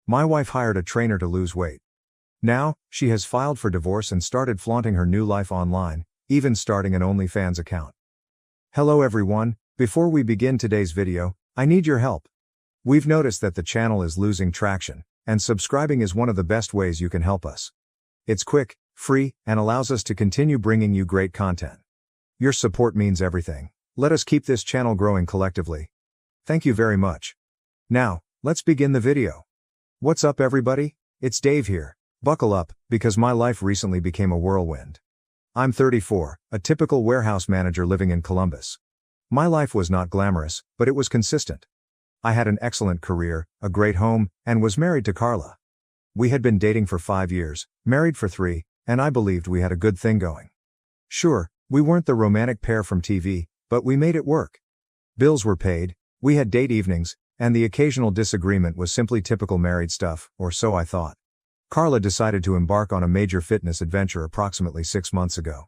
My wife hired a trainer to lose weight. Now, she has filed for divorce and started flaunting her new life online, even starting an OnlyFans account. Hello everyone, before we begin today's video, I need your help. We've noticed that the channel is losing traction, and subscribing is one of the best ways you can help us. It's quick, free, and allows us to continue bringing you great content. Your support means everything. Let us keep this channel growing collectively. Thank you very much. Now, let's begin the video. What's up everybody? It's Dave here. Buckle up, because my life recently became a whirlwind. I'm 34, a typical warehouse manager living in Columbus. My life was not glamorous, but it was consistent. I had an excellent career, a great home, and was married to Carla. We had been dating for 5 years, married for 3, and I believed we had a good thing going. Sure, we weren't the romantic pair from TV, but we made it work. Bills were paid, we had date evenings, and the occasional disagreement was simply typical married stuff, or so I thought. Carla decided to embark on a major fitness adventure approximately 6 months ago.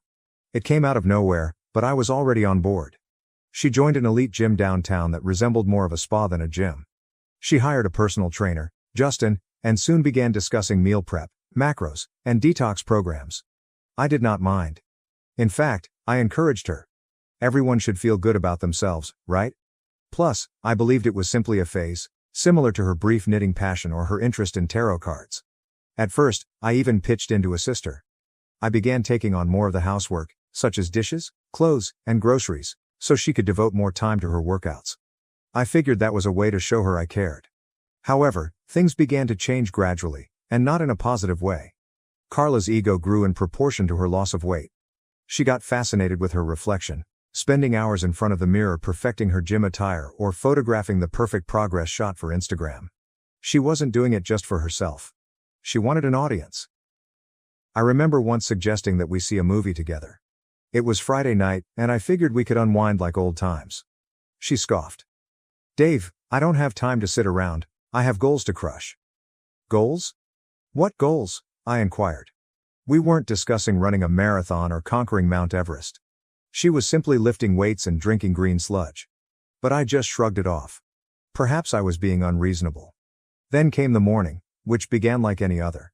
It came out of nowhere, but I was already on board. She joined an elite gym downtown that resembled more of a spa than a gym. She hired a personal trainer, Justin, and soon began discussing meal prep, macros, and detox programs. I did not mind. In fact, I encouraged her. Everyone should feel good about themselves, right? Plus, I believed it was simply a phase, similar to her brief knitting passion or her interest in tarot cards. At first, I even pitched in to assist her. I began taking on more of the housework, such as dishes, clothes, and groceries, so she could devote more time to her workouts. I figured that was a way to show her I cared. However, things began to change gradually, and not in a positive way. Carla's ego grew in proportion to her loss of weight. She got fascinated with her reflection, spending hours in front of the mirror perfecting her gym attire or photographing the perfect progress shot for Instagram. She wasn't doing it just for herself. She wanted an audience. I remember once suggesting that we see a movie together. It was Friday night, and I figured we could unwind like old times. She scoffed. "Dave, I don't have time to sit around, I have goals to crush." "Goals? What goals?" I inquired. We weren't discussing running a marathon or conquering Mount Everest. She was simply lifting weights and drinking green sludge. But I just shrugged it off. Perhaps I was being unreasonable. Then came the morning, which began like any other.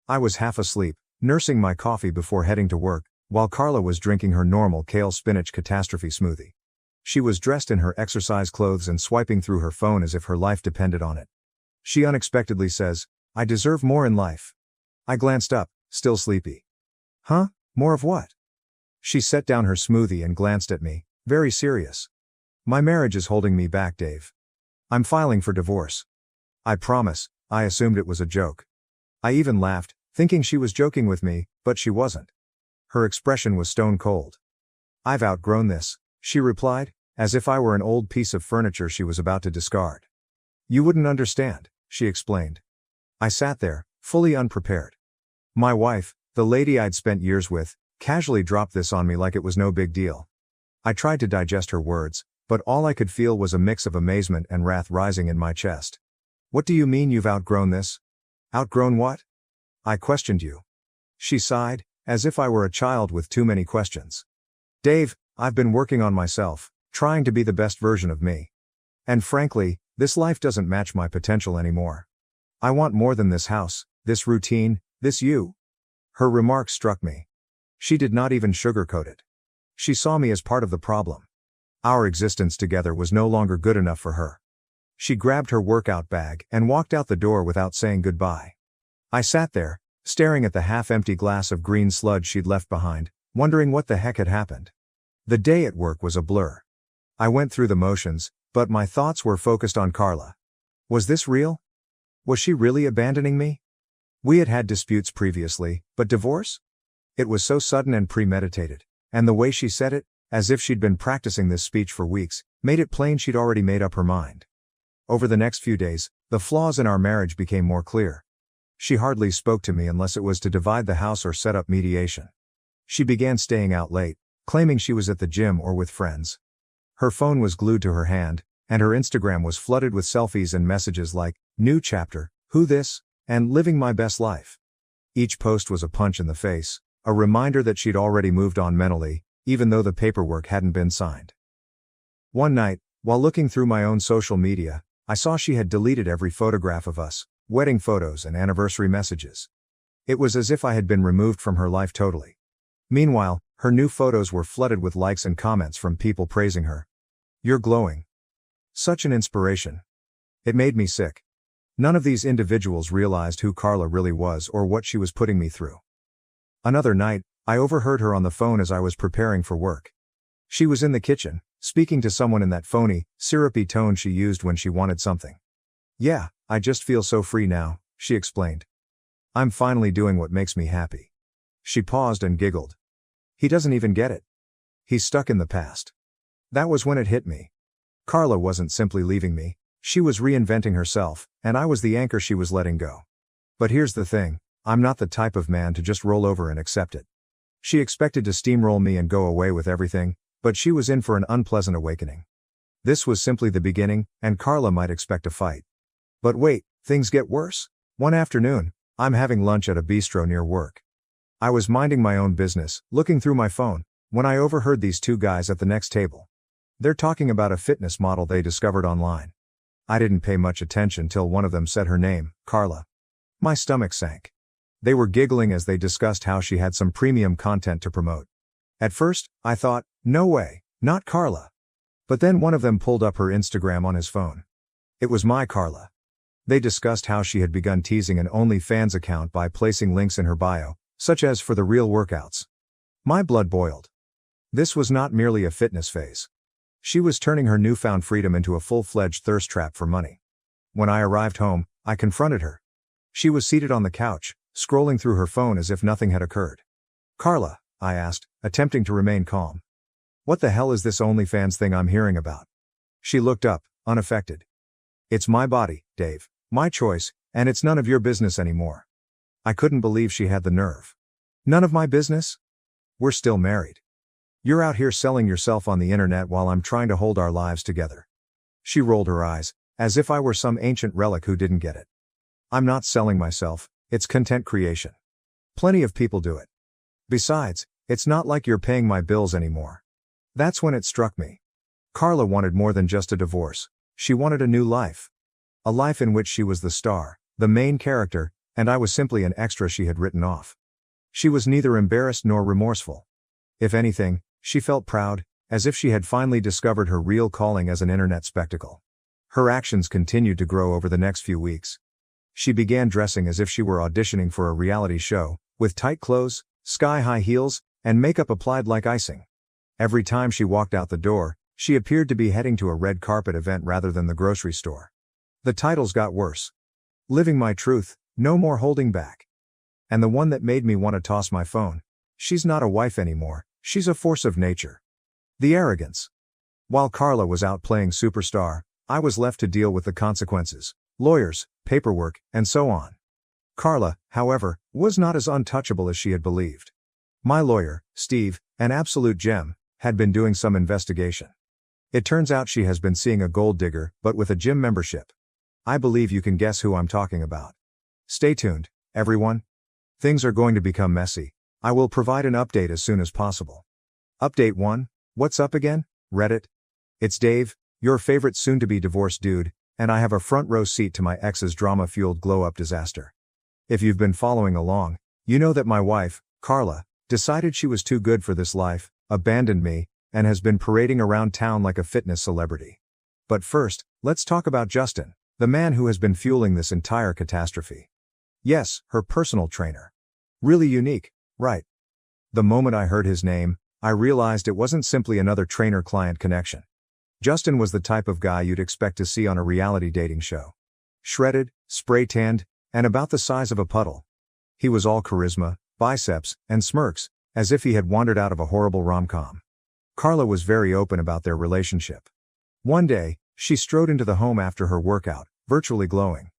I was half asleep, nursing my coffee before heading to work, while Carla was drinking her normal kale spinach catastrophe smoothie. She was dressed in her exercise clothes and swiping through her phone as if her life depended on it. She unexpectedly says, "I deserve more in life." I glanced up, still sleepy. "Huh? More of what?" She set down her smoothie and glanced at me, very serious. "My marriage is holding me back, Dave. I'm filing for divorce." I promise, I assumed it was a joke. I even laughed, thinking she was joking with me, but she wasn't. Her expression was stone cold. "I've outgrown this," she replied, as if I were an old piece of furniture she was about to discard. "You wouldn't understand," she explained. I sat there, fully unprepared. My wife, the lady I'd spent years with, casually dropped this on me like it was no big deal. I tried to digest her words, but all I could feel was a mix of amazement and wrath rising in my chest. "What do you mean you've outgrown this?" "Outgrown what?" I questioned you. She sighed, as if I were a child with too many questions. "Dave, I've been working on myself, trying to be the best version of me. And frankly, this life doesn't match my potential anymore. I want more than this house, this routine, this you." Her remark struck me. She did not even sugarcoat it. She saw me as part of the problem. Our existence together was no longer good enough for her. She grabbed her workout bag and walked out the door without saying goodbye. I sat there, staring at the half-empty glass of green sludge she'd left behind, wondering what the heck had happened. The day at work was a blur. I went through the motions, but my thoughts were focused on Carla. Was this real? Was she really abandoning me? We had had disputes previously, but divorce? It was so sudden and premeditated, and the way she said it, as if she'd been practicing this speech for weeks, made it plain she'd already made up her mind. Over the next few days, the flaws in our marriage became more clear. She hardly spoke to me unless it was to divide the house or set up mediation. She began staying out late, claiming she was at the gym or with friends. Her phone was glued to her hand, and her Instagram was flooded with selfies and messages like, "New chapter, who this?" and "Living my best life." Each post was a punch in the face, a reminder that she'd already moved on mentally, even though the paperwork hadn't been signed. One night, while looking through my own social media, I saw she had deleted every photograph of us, wedding photos and anniversary messages. It was as if I had been removed from her life totally. Meanwhile, her new photos were flooded with likes and comments from people praising her. "You're glowing. Such an inspiration." It made me sick. None of these individuals realized who Carla really was or what she was putting me through. Another night, I overheard her on the phone as I was preparing for work. She was in the kitchen, speaking to someone in that phony, syrupy tone she used when she wanted something. "Yeah, I just feel so free now," she explained. "I'm finally doing what makes me happy." She paused and giggled. He doesn't even get it. He's stuck in the past. That was when it hit me. Carla wasn't simply leaving me, she was reinventing herself, and I was the anchor she was letting go. But here's the thing, I'm not the type of man to just roll over and accept it. She expected to steamroll me and go away with everything, but she was in for an unpleasant awakening. This was simply the beginning, and Carla might expect a fight. But wait, things get worse. One afternoon, I'm having lunch at a bistro near work. I was minding my own business, looking through my phone, when I overheard these two guys at the next table. They're talking about a fitness model they discovered online. I didn't pay much attention till one of them said her name, Carla. My stomach sank. They were giggling as they discussed how she had some premium content to promote. At first, I thought, no way, not Carla. But then one of them pulled up her Instagram on his phone. It was my Carla. They discussed how she had begun teasing an OnlyFans account by placing links in her bio, such as for the real workouts. My blood boiled. This was not merely a fitness phase. She was turning her newfound freedom into a full-fledged thirst trap for money. When I arrived home, I confronted her. She was seated on the couch, scrolling through her phone as if nothing had occurred. "Carla," I asked, attempting to remain calm. "What the hell is this OnlyFans thing I'm hearing about?" She looked up, unaffected. "It's my body, Dave, my choice, and it's none of your business anymore." I couldn't believe she had the nerve. "None of my business? We're still married. You're out here selling yourself on the internet while I'm trying to hold our lives together." She rolled her eyes, as if I were some ancient relic who didn't get it. "I'm not selling myself, it's content creation. Plenty of people do it. Besides, it's not like you're paying my bills anymore." That's when it struck me. Carla wanted more than just a divorce. She wanted a new life. A life in which she was the star, the main character, and I was simply an extra she had written off. She was neither embarrassed nor remorseful. If anything, she felt proud, as if she had finally discovered her real calling as an internet spectacle. Her actions continued to grow over the next few weeks. She began dressing as if she were auditioning for a reality show, with tight clothes, sky-high heels, and makeup applied like icing. Every time she walked out the door, she appeared to be heading to a red carpet event rather than the grocery store. The titles got worse. "Living My Truth, No More Holding Back." And the one that made me want to toss my phone, "She's not a wife anymore, she's a force of nature." The arrogance. While Carla was out playing superstar, I was left to deal with the consequences, lawyers, paperwork, and so on. Carla, however, was not as untouchable as she had believed. My lawyer, Steve, an absolute gem, had been doing some investigation. It turns out she has been seeing a gold digger, but with a gym membership. I believe you can guess who I'm talking about. Stay tuned, everyone. Things are going to become messy. I will provide an update as soon as possible. Update 1, what's up again, Reddit? It's Dave, your favorite soon-to-be divorced dude, and I have a front row seat to my ex's drama-fueled glow-up disaster. If you've been following along, you know that my wife, Carla, decided she was too good for this life, abandoned me, and has been parading around town like a fitness celebrity. But first, let's talk about Justin, the man who has been fueling this entire catastrophe. Yes, her personal trainer. Really unique, right? The moment I heard his name, I realized it wasn't simply another trainer-client connection. Justin was the type of guy you'd expect to see on a reality dating show. Shredded, spray-tanned, and about the size of a puddle. He was all charisma, biceps, and smirks, as if he had wandered out of a horrible rom-com. Carla was very open about their relationship. One day, she strode into the home after her workout, virtually glowing.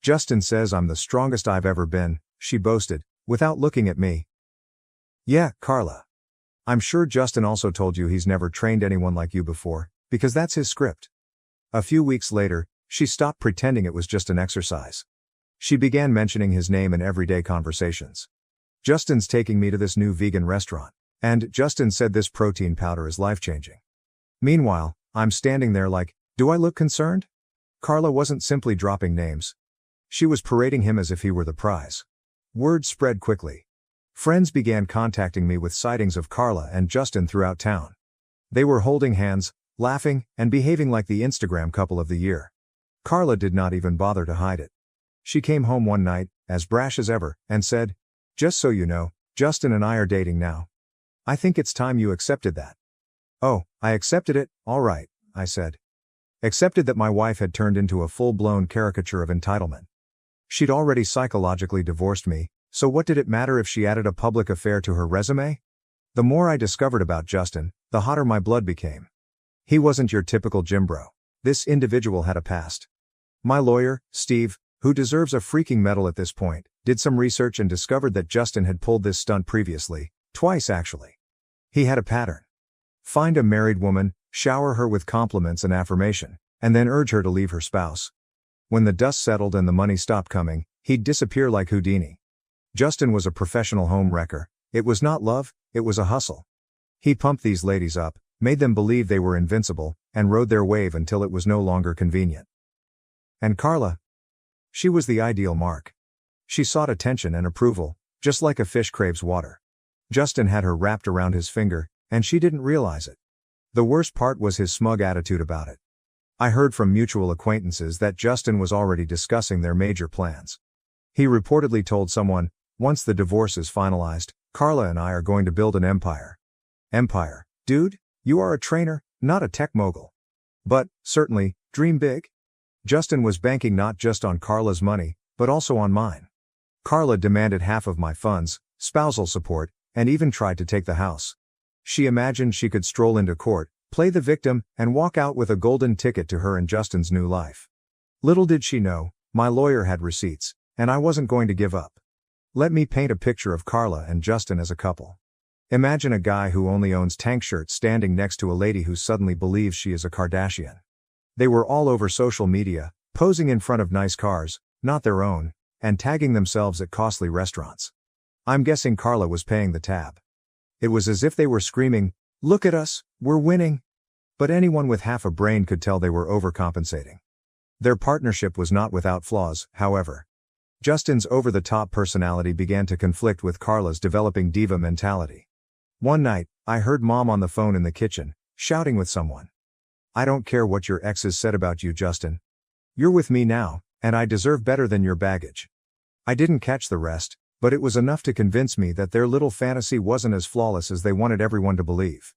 "Justin says I'm the strongest I've ever been," she boasted, without looking at me. "Yeah, Carla. I'm sure Justin also told you he's never trained anyone like you before, because that's his script." A few weeks later, she stopped pretending it was just an exercise. She began mentioning his name in everyday conversations. "Justin's taking me to this new vegan restaurant, and Justin said this protein powder is life-changing." Meanwhile, I'm standing there like, do I look concerned? Carla wasn't simply dropping names. She was parading him as if he were the prize. Word spread quickly. Friends began contacting me with sightings of Carla and Justin throughout town. They were holding hands, laughing, and behaving like the Instagram couple of the year. Carla did not even bother to hide it. She came home one night, as brash as ever, and said, "Just so you know, Justin and I are dating now. I think it's time you accepted that." "Oh, I accepted it, all right," I said. Accepted that my wife had turned into a full-blown caricature of entitlement. She'd already psychologically divorced me, so what did it matter if she added a public affair to her resume? The more I discovered about Justin, the hotter my blood became. He wasn't your typical gym bro. This individual had a past. My lawyer, Steve, who deserves a freaking medal at this point, did some research and discovered that Justin had pulled this stunt previously, twice actually. He had a pattern. Find a married woman, shower her with compliments and affirmation, and then urge her to leave her spouse. When the dust settled and the money stopped coming, he'd disappear like Houdini. Justin was a professional home wrecker. It was not love, it was a hustle. He pumped these ladies up, made them believe they were invincible, and rode their wave until it was no longer convenient. And Carla? She was the ideal mark. She sought attention and approval, just like a fish craves water. Justin had her wrapped around his finger, and she didn't realize it. The worst part was his smug attitude about it. I heard from mutual acquaintances that Justin was already discussing their major plans. He reportedly told someone, "Once the divorce is finalized, Carla and I are going to build an empire." Empire? Dude, you are a trainer, not a tech mogul. But, certainly, dream big. Justin was banking not just on Carla's money, but also on mine. Carla demanded half of my funds, spousal support, and even tried to take the house. She imagined she could stroll into court, play the victim, and walk out with a golden ticket to her and Justin's new life. Little did she know, my lawyer had receipts, and I wasn't going to give up. Let me paint a picture of Carla and Justin as a couple. Imagine a guy who only owns tank shirts standing next to a lady who suddenly believes she is a Kardashian. They were all over social media, posing in front of nice cars, not their own, and tagging themselves at costly restaurants. I'm guessing Carla was paying the tab. It was as if they were screaming, "Look at us, we're winning." But anyone with half a brain could tell they were overcompensating. Their partnership was not without flaws, however. Justin's over-the-top personality began to conflict with Carla's developing diva mentality. One night, I heard Mom on the phone in the kitchen, shouting with someone. "I don't care what your exes said about you, Justin. You're with me now, and I deserve better than your baggage." I didn't catch the rest, but it was enough to convince me that their little fantasy wasn't as flawless as they wanted everyone to believe.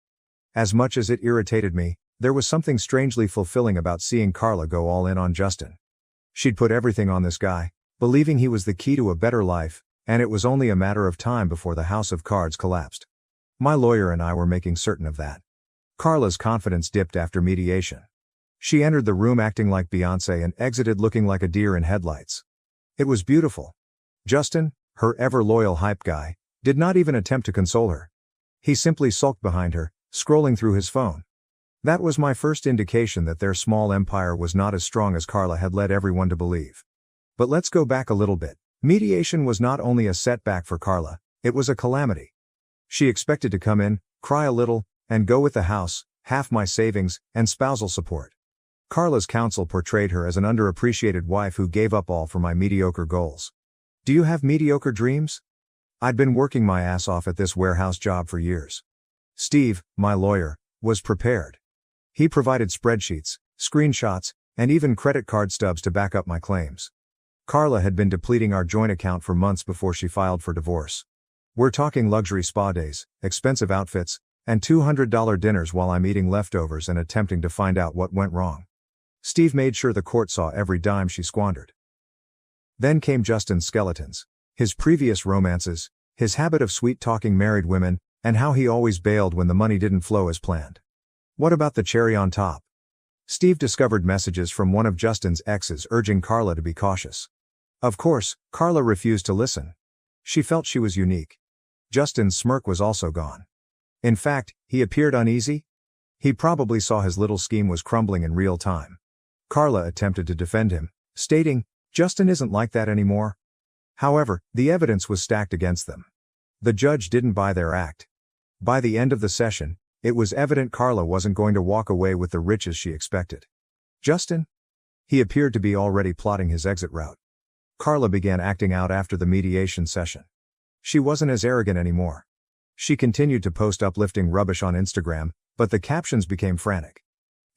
As much as it irritated me, there was something strangely fulfilling about seeing Carla go all in on Justin. She'd put everything on this guy, believing he was the key to a better life, and it was only a matter of time before the house of cards collapsed. My lawyer and I were making certain of that. Carla's confidence dipped after mediation. She entered the room acting like Beyoncé and exited looking like a deer in headlights. It was beautiful. Justin, her ever-loyal hype guy, did not even attempt to console her. He simply sulked behind her, scrolling through his phone. That was my first indication that their small empire was not as strong as Carla had led everyone to believe. But let's go back a little bit. Mediation was not only a setback for Carla, it was a calamity. She expected to come in, cry a little, and go with the house, half my savings, and spousal support. Carla's counsel portrayed her as an underappreciated wife who gave up all for my mediocre goals. Do you have mediocre dreams? I'd been working my ass off at this warehouse job for years. Steve, my lawyer, was prepared. He provided spreadsheets, screenshots, and even credit card stubs to back up my claims. Carla had been depleting our joint account for months before she filed for divorce. We're talking luxury spa days, expensive outfits, and $200 dinners while I'm eating leftovers and attempting to find out what went wrong. Steve made sure the court saw every dime she squandered. Then came Justin's skeletons. His previous romances, his habit of sweet-talking married women, and how he always bailed when the money didn't flow as planned. What about the cherry on top? Steve discovered messages from one of Justin's exes urging Carla to be cautious. Of course, Carla refused to listen. She felt she was unique. Justin's smirk was also gone. In fact, he appeared uneasy. He probably saw his little scheme was crumbling in real time. Carla attempted to defend him, stating, "Justin isn't like that anymore." However, the evidence was stacked against them. The judge didn't buy their act. By the end of the session, it was evident Carla wasn't going to walk away with the riches she expected. Justin? He appeared to be already plotting his exit route. Carla began acting out after the mediation session. She wasn't as arrogant anymore. She continued to post uplifting rubbish on Instagram, but the captions became frantic.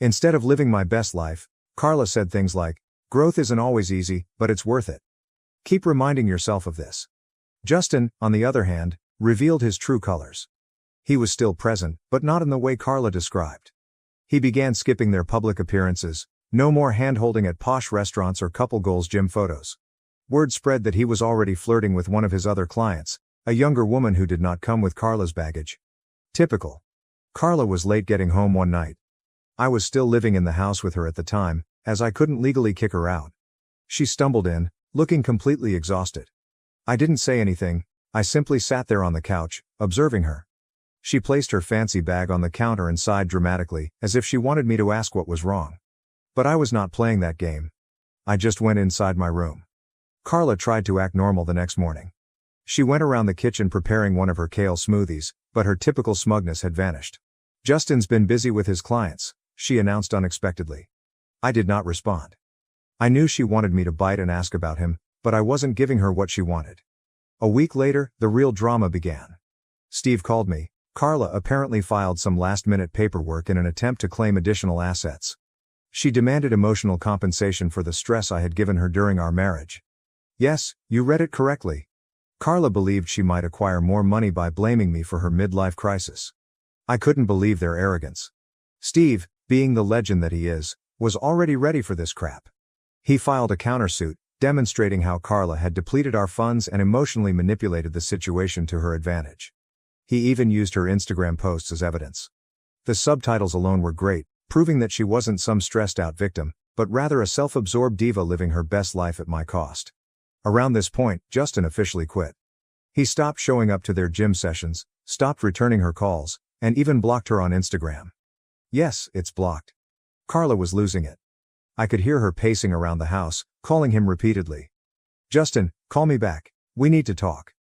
Instead of living my best life, Carla said things like, "Growth isn't always easy, but it's worth it. Keep reminding yourself of this." Justin, on the other hand, revealed his true colors. He was still present, but not in the way Carla described. He began skipping their public appearances, no more hand-holding at posh restaurants or couple goals gym photos. Word spread that he was already flirting with one of his other clients, a younger woman who did not come with Carla's baggage. Typical. Carla was late getting home one night. I was still living in the house with her at the time, as I couldn't legally kick her out. She stumbled in, looking completely exhausted. I didn't say anything, I simply sat there on the couch, observing her. She placed her fancy bag on the counter and sighed dramatically, as if she wanted me to ask what was wrong. But I was not playing that game. I just went inside my room. Carla tried to act normal the next morning. She went around the kitchen preparing one of her kale smoothies, but her typical smugness had vanished. "Justin's been busy with his clients," she announced unexpectedly. I did not respond. I knew she wanted me to bite and ask about him, but I wasn't giving her what she wanted. A week later, the real drama began. Steve called me. Carla apparently filed some last-minute paperwork in an attempt to claim additional assets. She demanded emotional compensation for the stress I had given her during our marriage. Yes, you read it correctly. Carla believed she might acquire more money by blaming me for her midlife crisis. I couldn't believe their arrogance. Steve, being the legend that he is, was already ready for this crap. He filed a countersuit, demonstrating how Carla had depleted our funds and emotionally manipulated the situation to her advantage. He even used her Instagram posts as evidence. The subtitles alone were great, proving that she wasn't some stressed-out victim, but rather a self-absorbed diva living her best life at my cost. Around this point, Justin officially quit. He stopped showing up to their gym sessions, stopped returning her calls, and even blocked her on Instagram. Yes, it's blocked. Carla was losing it. I could hear her pacing around the house, calling him repeatedly. "Justin, call me back. We need to talk."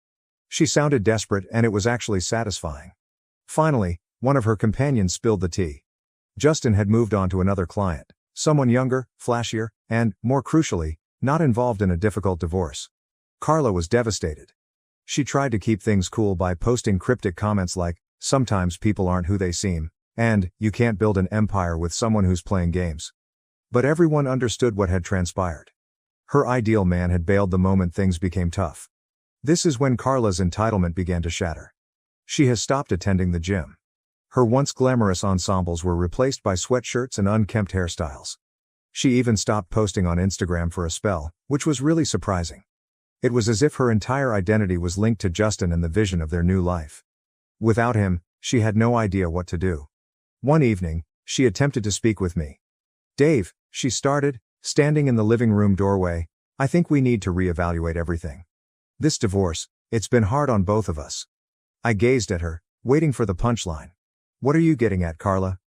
She sounded desperate, and it was actually satisfying. Finally, one of her companions spilled the tea. Justin had moved on to another client, someone younger, flashier, and, more crucially, not involved in a difficult divorce. Carla was devastated. She tried to keep things cool by posting cryptic comments like, "Sometimes people aren't who they seem," and, "You can't build an empire with someone who's playing games." But everyone understood what had transpired. Her ideal man had bailed the moment things became tough. This is when Carla's entitlement began to shatter. She has stopped attending the gym. Her once glamorous ensembles were replaced by sweatshirts and unkempt hairstyles. She even stopped posting on Instagram for a spell, which was really surprising. It was as if her entire identity was linked to Justin and the vision of their new life. Without him, she had no idea what to do. One evening, she attempted to speak with me. "Dave," she started, standing in the living room doorway, "I think we need to reevaluate everything. This divorce, it's been hard on both of us." I gazed at her, waiting for the punchline. "What are you getting at, Carla?"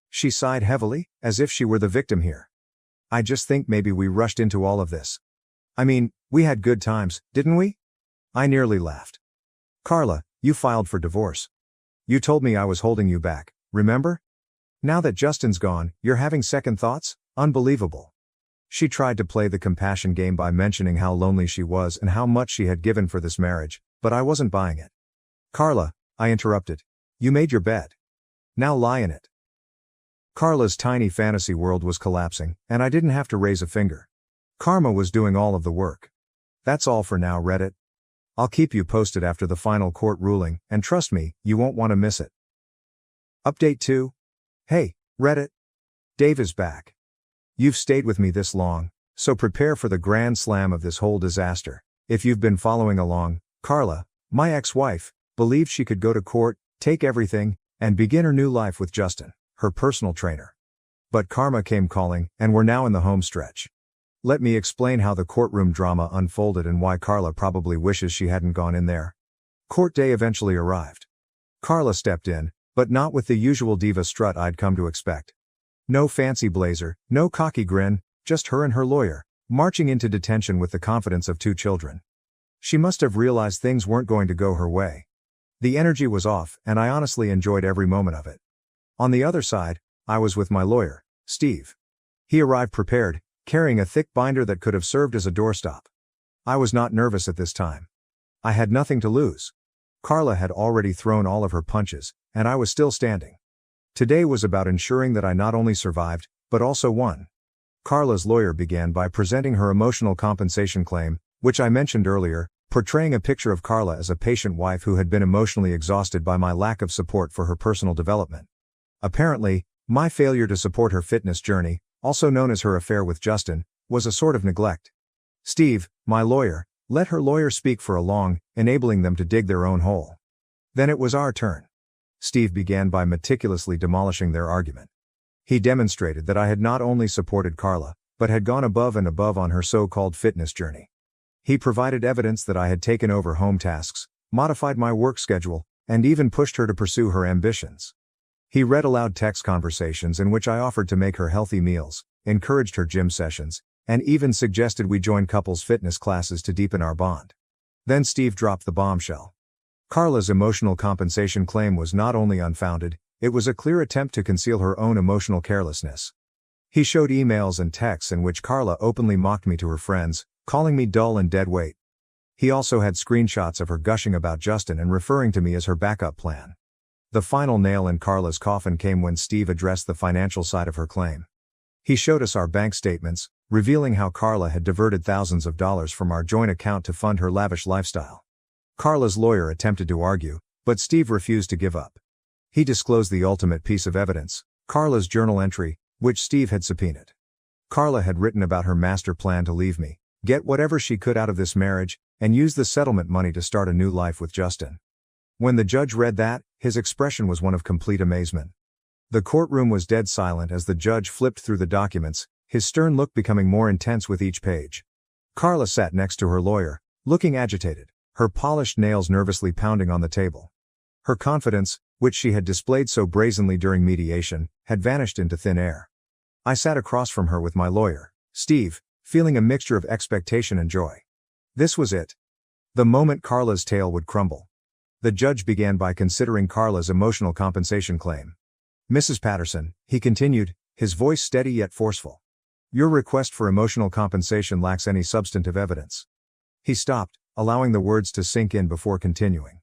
She sighed heavily, as if she were the victim here. "I just think maybe we rushed into all of this. I mean, we had good times, didn't we?" I nearly laughed. "Carla, you filed for divorce. You told me I was holding you back, remember? Now that Justin's gone, you're having second thoughts? Unbelievable." She tried to play the compassion game by mentioning how lonely she was and how much she had given for this marriage, but I wasn't buying it. "Carla," I interrupted. "You made your bed. Now lie in it." Carla's tiny fantasy world was collapsing, and I didn't have to raise a finger. Karma was doing all of the work. That's all for now, Reddit. I'll keep you posted after the final court ruling, and trust me, you won't want to miss it. Update 2. Hey, Reddit. Dave is back. You've stayed with me this long, so prepare for the grand slam of this whole disaster. If you've been following along, Carla, my ex-wife, believed she could go to court, take everything, and begin her new life with Justin, her personal trainer. But karma came calling, and we're now in the home stretch. Let me explain how the courtroom drama unfolded and why Carla probably wishes she hadn't gone in there. Court day eventually arrived. Carla stepped in, but not with the usual diva strut I'd come to expect. No fancy blazer, no cocky grin, just her and her lawyer, marching into detention with the confidence of 2 children. She must have realized things weren't going to go her way. The energy was off, and I honestly enjoyed every moment of it. On the other side, I was with my lawyer, Steve. He arrived prepared, carrying a thick binder that could have served as a doorstop. I was not nervous at this time. I had nothing to lose. Carla had already thrown all of her punches, and I was still standing. Today was about ensuring that I not only survived, but also won. Carla's lawyer began by presenting her emotional compensation claim, which I mentioned earlier, portraying a picture of Carla as a patient wife who had been emotionally exhausted by my lack of support for her personal development. Apparently, my failure to support her fitness journey, also known as her affair with Justin, was a sort of neglect. Steve, my lawyer, let her lawyer speak for a long, enabling them to dig their own hole. Then it was our turn. Steve began by meticulously demolishing their argument. He demonstrated that I had not only supported Carla, but had gone above and above on her so-called fitness journey. He provided evidence that I had taken over home tasks, modified my work schedule, and even pushed her to pursue her ambitions. He read aloud text conversations in which I offered to make her healthy meals, encouraged her gym sessions, and even suggested we join couples fitness classes to deepen our bond. Then Steve dropped the bombshell. Carla's emotional compensation claim was not only unfounded, it was a clear attempt to conceal her own emotional carelessness. He showed emails and texts in which Carla openly mocked me to her friends, calling me dull and dead weight. He also had screenshots of her gushing about Justin and referring to me as her backup plan. The final nail in Carla's coffin came when Steve addressed the financial side of her claim. He showed us our bank statements, revealing how Carla had diverted thousands of dollars from our joint account to fund her lavish lifestyle. Carla's lawyer attempted to argue, but Steve refused to give up. He disclosed the ultimate piece of evidence, Carla's journal entry, which Steve had subpoenaed. Carla had written about her master plan to leave me, get whatever she could out of this marriage, and use the settlement money to start a new life with Justin. When the judge read that, his expression was one of complete amazement. The courtroom was dead silent as the judge flipped through the documents, his stern look becoming more intense with each page. Carla sat next to her lawyer, looking agitated, her polished nails nervously pounding on the table. Her confidence, which she had displayed so brazenly during mediation, had vanished into thin air. I sat across from her with my lawyer, Steve, feeling a mixture of expectation and joy. This was it. The moment Carla's tale would crumble. The judge began by considering Carla's emotional compensation claim. Mrs. Patterson, he continued, his voice steady yet forceful. Your request for emotional compensation lacks any substantive evidence. He stopped, allowing the words to sink in before continuing.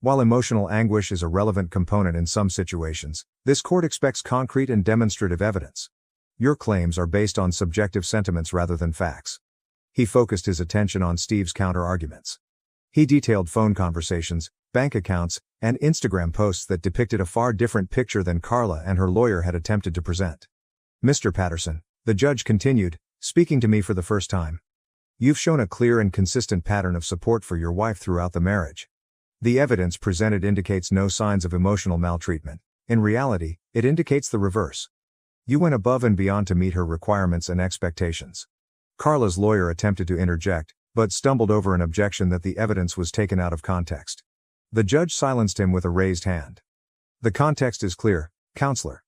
While emotional anguish is a relevant component in some situations, this court expects concrete and demonstrative evidence. Your claims are based on subjective sentiments rather than facts. He focused his attention on Steve's counter-arguments. He detailed phone conversations, bank accounts, and Instagram posts that depicted a far different picture than Carla and her lawyer had attempted to present. Mr. Patterson, the judge continued, speaking to me for the first time. You've shown a clear and consistent pattern of support for your wife throughout the marriage. The evidence presented indicates no signs of emotional maltreatment. In reality, it indicates the reverse. You went above and beyond to meet her requirements and expectations. Carla's lawyer attempted to interject, but stumbled over an objection that the evidence was taken out of context. The judge silenced him with a raised hand. The context is clear, counselor.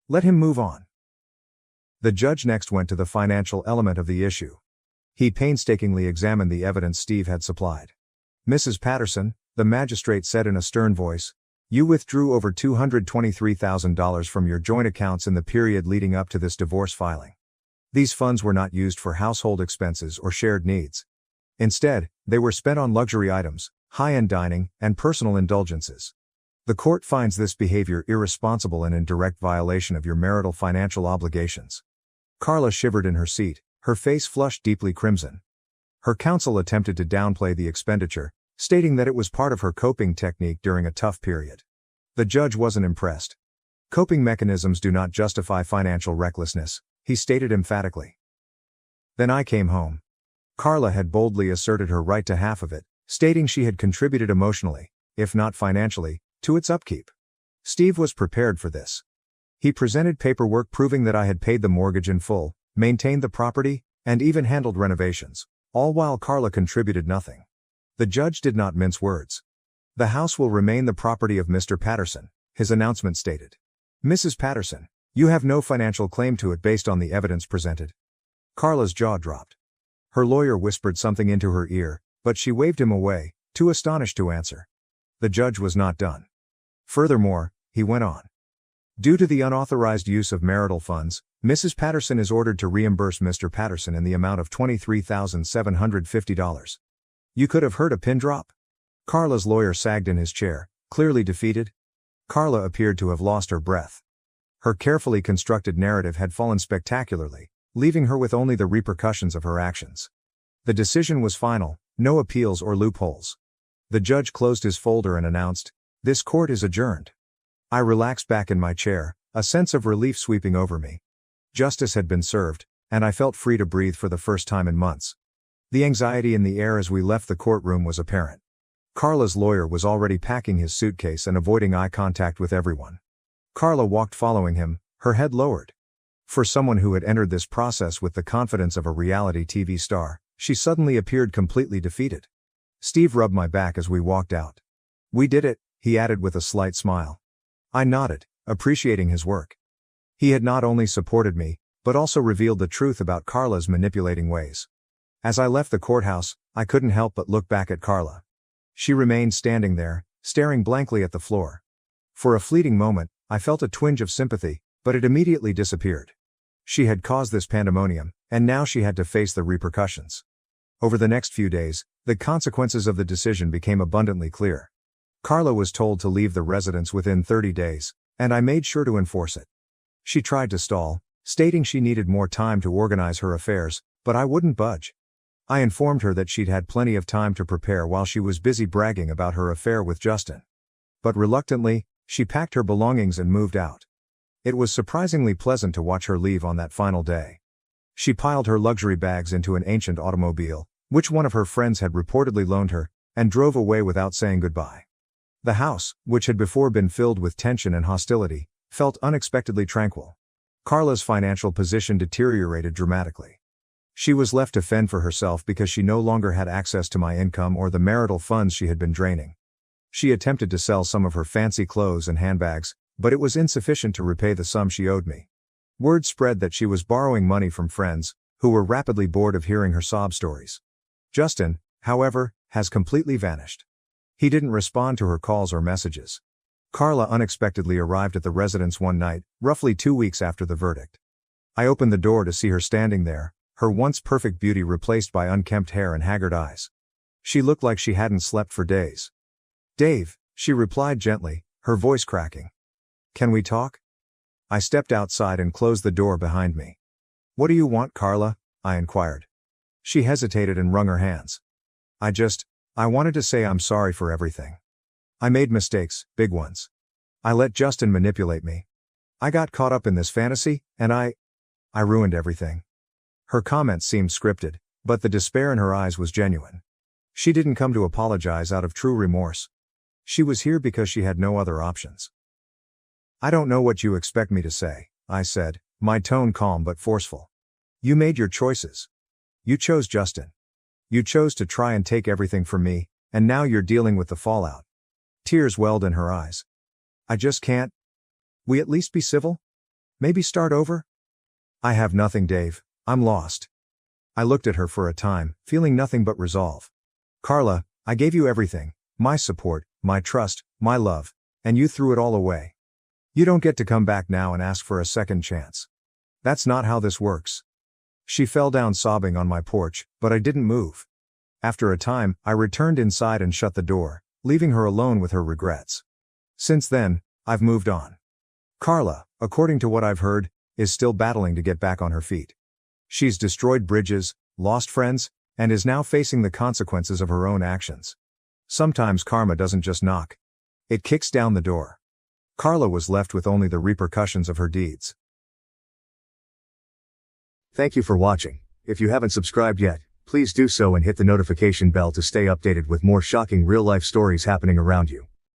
Let him move on. The judge next went to the financial element of the issue. He painstakingly examined the evidence Steve had supplied. Mrs. Patterson, the magistrate said in a stern voice, you withdrew over $223,000 from your joint accounts in the period leading up to this divorce filing. These funds were not used for household expenses or shared needs. Instead, they were spent on luxury items, high-end dining, and personal indulgences. The court finds this behavior irresponsible and in direct violation of your marital financial obligations. Carla shivered in her seat, her face flushed deeply crimson. Her counsel attempted to downplay the expenditure, stating that it was part of her coping technique during a tough period. The judge wasn't impressed. Coping mechanisms do not justify financial recklessness, he stated emphatically. Then I came home. Carla had boldly asserted her right to half of it, stating she had contributed emotionally, if not financially, to its upkeep. Steve was prepared for this. He presented paperwork proving that I had paid the mortgage in full, maintained the property, and even handled renovations, all while Carla contributed nothing. The judge did not mince words. The house will remain the property of Mr. Patterson, his announcement stated. Mrs. Patterson, you have no financial claim to it based on the evidence presented. Carla's jaw dropped. Her lawyer whispered something into her ear, but she waved him away, too astonished to answer. The judge was not done. Furthermore, he went on. Due to the unauthorized use of marital funds, Mrs. Patterson is ordered to reimburse Mr. Patterson in the amount of $23,750. You could have heard a pin drop? Carla's lawyer sagged in his chair, clearly defeated. Carla appeared to have lost her breath. Her carefully constructed narrative had fallen spectacularly, leaving her with only the repercussions of her actions. The decision was final, no appeals or loopholes. The judge closed his folder and announced, "This court is adjourned." I relaxed back in my chair, a sense of relief sweeping over me. Justice had been served, and I felt free to breathe for the first time in months. The anxiety in the air as we left the courtroom was apparent. Carla's lawyer was already packing his suitcase and avoiding eye contact with everyone. Carla walked following him, her head lowered. For someone who had entered this process with the confidence of a reality TV star, she suddenly appeared completely defeated. Steve rubbed my back as we walked out. "We did it," he added with a slight smile. I nodded, appreciating his work. He had not only supported me, but also revealed the truth about Carla's manipulating ways. As I left the courthouse, I couldn't help but look back at Carla. She remained standing there, staring blankly at the floor. For a fleeting moment, I felt a twinge of sympathy, but it immediately disappeared. She had caused this pandemonium, and now she had to face the repercussions. Over the next few days, the consequences of the decision became abundantly clear. Carla was told to leave the residence within 30 days, and I made sure to enforce it. She tried to stall, stating she needed more time to organize her affairs, but I wouldn't budge. I informed her that she'd had plenty of time to prepare while she was busy bragging about her affair with Justin. But reluctantly, she packed her belongings and moved out. It was surprisingly pleasant to watch her leave on that final day. She piled her luxury bags into an ancient automobile, which one of her friends had reportedly loaned her, and drove away without saying goodbye. The house, which had before been filled with tension and hostility, felt unexpectedly tranquil. Carla's financial position deteriorated dramatically. She was left to fend for herself because she no longer had access to my income or the marital funds she had been draining. She attempted to sell some of her fancy clothes and handbags, but it was insufficient to repay the sum she owed me. Word spread that she was borrowing money from friends, who were rapidly bored of hearing her sob stories. Justin, however, has completely vanished. He didn't respond to her calls or messages. Carla unexpectedly arrived at the residence one night, roughly 2 weeks after the verdict. I opened the door to see her standing there, her once perfect beauty replaced by unkempt hair and haggard eyes. She looked like she hadn't slept for days. "Dave," she replied gently, her voice cracking. "Can we talk?" I stepped outside and closed the door behind me. "What do you want, Carla?" I inquired. She hesitated and wrung her hands. I wanted to say I'm sorry for everything. I made mistakes, big ones. I let Justin manipulate me. I got caught up in this fantasy, and I ruined everything." Her comments seemed scripted, but the despair in her eyes was genuine. She didn't come to apologize out of true remorse. She was here because she had no other options. "I don't know what you expect me to say," I said, my tone calm but forceful. "You made your choices. You chose Justin. You chose to try and take everything from me, and now you're dealing with the fallout." Tears welled in her eyes. "I just can't. We at least be civil? Maybe start over?" "I have nothing, Dave. I'm lost." I looked at her for a time, feeling nothing but resolve. "Carla, I gave you everything, my support, my trust, my love, and you threw it all away. You don't get to come back now and ask for a second chance. That's not how this works." She fell down sobbing on my porch, but I didn't move. After a time, I returned inside and shut the door, leaving her alone with her regrets. Since then, I've moved on. Carla, according to what I've heard, is still battling to get back on her feet. She's destroyed bridges, lost friends, and is now facing the consequences of her own actions. Sometimes karma doesn't just knock. It kicks down the door. Carla was left with only the repercussions of her deeds. Thank you for watching. If you haven't subscribed yet, please do so and hit the notification bell to stay updated with more shocking real-life stories happening around you.